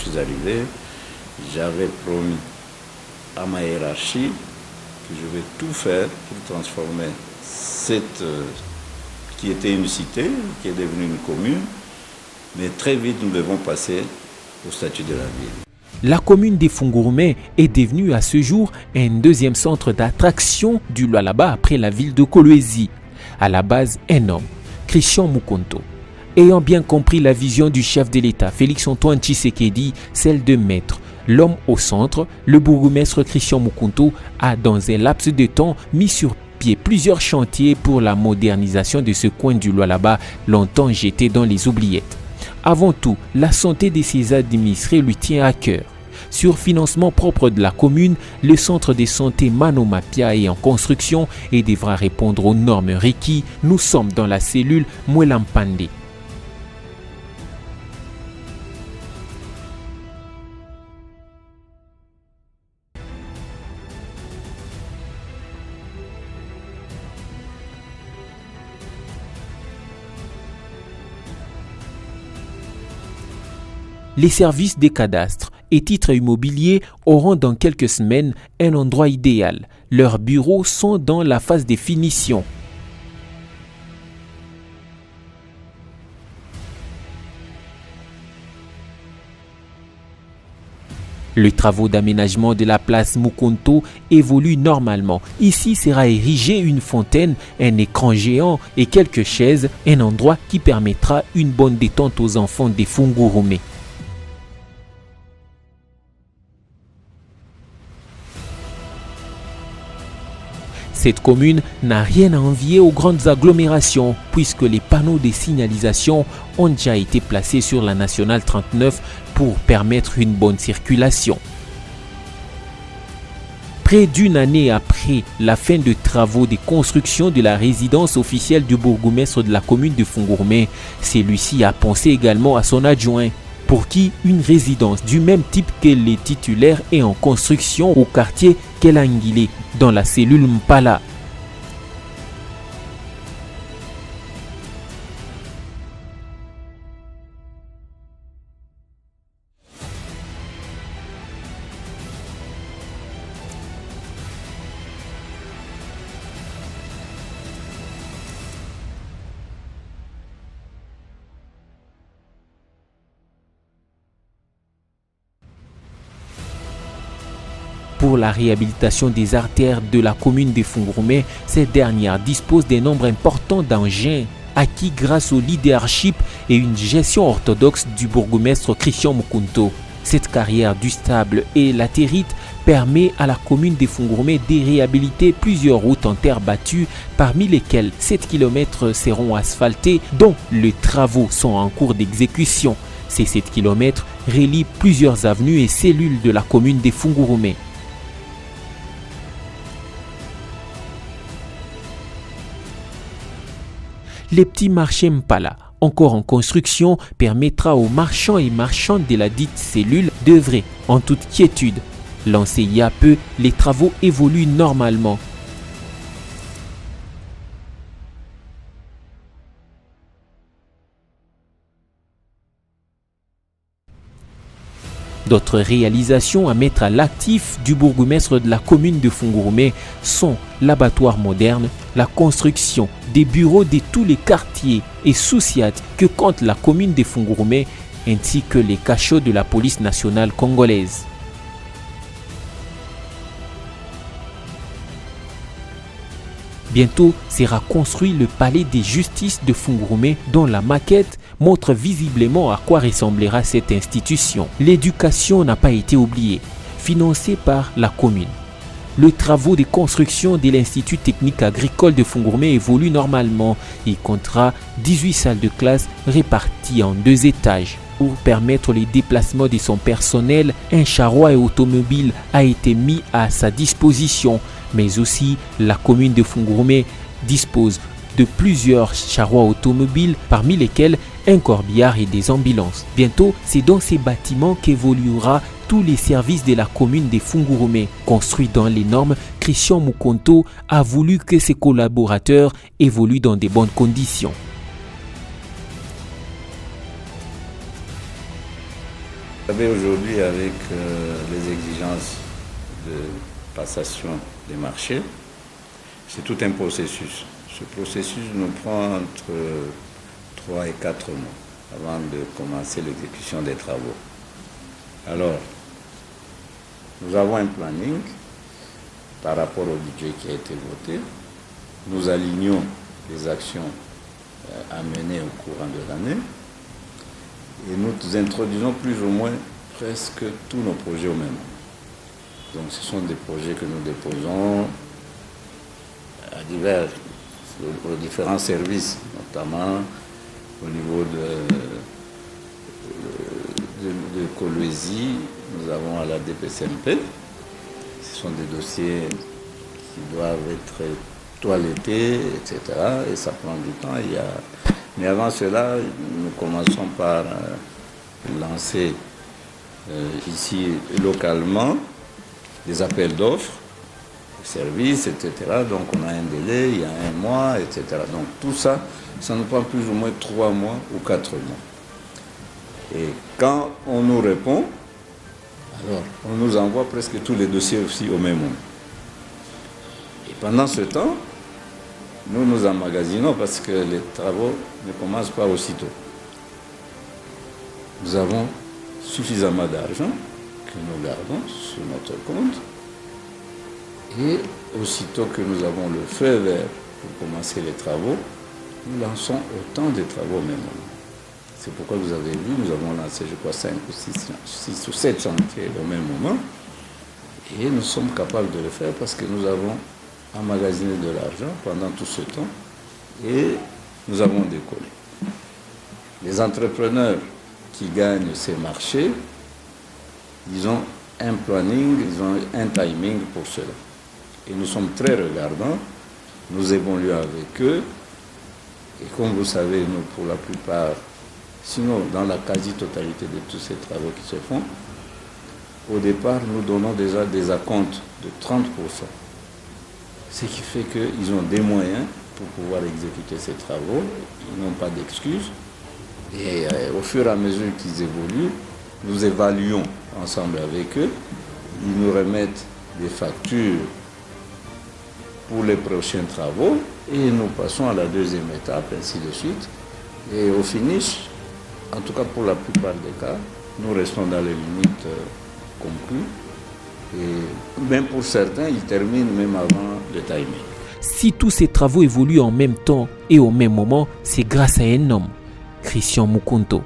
suis arrivé, j'avais promis à ma hiérarchie que je vais tout faire pour transformer cette qui était une cité, qui est devenue une commune, mais très vite nous devons passer au statut de la ville. La commune des Fungurume est devenue à ce jour un deuxième centre d'attraction du Lualaba après la ville de Kolwezi. À la base, un homme, Christian Mukonto. Ayant bien compris la vision du chef de l'État, Félix-Antoine Tshisekedi, celle de mettre l'homme au centre, le bourgmestre Christian Mukonto a dans un laps de temps mis sur pied plusieurs chantiers pour la modernisation de ce coin du Lualaba longtemps jeté dans les oubliettes. Avant tout, la santé de ses administrés lui tient à cœur. Sur financement propre de la commune, le centre de santé Manomapia est en construction et devra répondre aux normes requises. Nous sommes dans la cellule Mwelampande. Les services des cadastres et titres immobiliers auront dans quelques semaines un endroit idéal. Leurs bureaux sont dans la phase de finition. Les travaux d'aménagement de la place Mukonto évoluent normalement. Ici sera érigée une fontaine, un écran géant et quelques chaises, un endroit qui permettra une bonne détente aux enfants des Fungurume. Cette commune n'a rien à envier aux grandes agglomérations puisque les panneaux de signalisation ont déjà été placés sur la nationale 39 pour permettre une bonne circulation. Près d'une année après la fin des travaux de construction de la résidence officielle du bourgmestre de la commune de Fungurume, celui-ci a pensé également à son adjoint, pour qui une résidence du même type que les titulaires est en construction au quartier Kelangile, dans la cellule Mpala. Pour la réhabilitation des artères de la commune de Fungurume, cette dernière dispose d'un nombre important d'engins acquis grâce au leadership et une gestion orthodoxe du bourgmestre Christian Mukonto. Cette carrière du stable et latérite permet à la commune de Fungurume de réhabiliter plusieurs routes en terre battue, parmi lesquelles 7 km seront asphaltés, dont les travaux sont en cours d'exécution. Ces 7 km relient plusieurs avenues et cellules de la commune de Fungurume. Les petits marchés Mpala, encore en construction, permettra aux marchands et marchandes de la dite cellule d'œuvrer en toute quiétude. Lancés il y a peu, les travaux évoluent normalement. D'autres réalisations à mettre à l'actif du bourgmestre de la commune de Fungurume sont l'abattoir moderne, la construction des bureaux de tous les quartiers et sous-SIAT que compte la commune de Fungurume, ainsi que les cachots de la police nationale congolaise. Bientôt sera construit le palais des justices de Fungurume dont la maquette montre visiblement à quoi ressemblera cette institution. L'éducation n'a pas été oubliée, financée par la commune. Les travaux de construction de l'Institut technique agricole de Fungurume évoluent normalement. Il comptera 18 salles de classe réparties en 2 étages. Pour permettre les déplacements de son personnel, un charroi automobile a été mis à sa disposition, mais aussi la commune de Fungurume dispose de plusieurs charrois automobiles, parmi lesquels un corbillard et des ambulances. Bientôt, c'est dans ces bâtiments qu'évoluera tous les services de la commune de Fungurume. Construit dans les normes, Christian Mukonto a voulu que ses collaborateurs évoluent dans de bonnes conditions. Vous savez, aujourd'hui, avec les exigences de passation des marchés, c'est tout un processus. Ce processus nous prend entre 3 et 4 mois avant de commencer l'exécution des travaux. Alors, nous avons un planning par rapport au budget qui a été voté. Nous alignons les actions à mener au courant de l'année et nous introduisons plus ou moins presque tous nos projets au même moment. Donc ce sont des projets que nous déposons aux différents services, notamment au niveau de Kolwezi, nous avons à la DPCMP. Ce sont des dossiers qui doivent être toilettés, etc. Et ça prend du temps. Mais avant cela, nous commençons par lancer ici localement des appels d'offres, services, etc. Donc on a un délai, il y a 1 mois, etc. Donc tout ça, ça nous prend plus ou moins 3 mois ou 4 mois. Et quand on nous répond, alors on nous envoie presque tous les dossiers aussi au même moment. Et pendant ce temps, nous nous emmagasinons parce que les travaux ne commencent pas aussitôt. Nous avons suffisamment d'argent que nous gardons sur notre compte. Et aussitôt que nous avons le feu vert pour commencer les travaux, nous lançons autant de travaux au même moment. C'est pourquoi vous avez vu, nous avons lancé, je crois, 5 ou 6 ou 7 chantiers au même moment. Et nous sommes capables de le faire parce que nous avons emmagasiné de l'argent pendant tout ce temps et nous avons décollé. Les entrepreneurs qui gagnent ces marchés, ils ont un planning, ils ont un timing pour cela. Et nous sommes très regardants, nous évoluons avec eux. Et comme vous savez, nous, pour la plupart, sinon dans la quasi-totalité de tous ces travaux qui se font, au départ, nous donnons déjà des acomptes de 30%. Ce qui fait qu'ils ont des moyens pour pouvoir exécuter ces travaux, ils n'ont pas d'excuses. Et au fur et à mesure qu'ils évoluent, nous évaluons ensemble avec eux, ils nous remettent des factures pour les prochains travaux et nous passons à la deuxième étape, ainsi de suite. Et au finish, en tout cas pour la plupart des cas, nous restons dans les limites conclues. Et même pour certains, ils terminent même avant le timing. Si tous ces travaux évoluent en même temps et au même moment, c'est grâce à un homme, Christian Mukunto.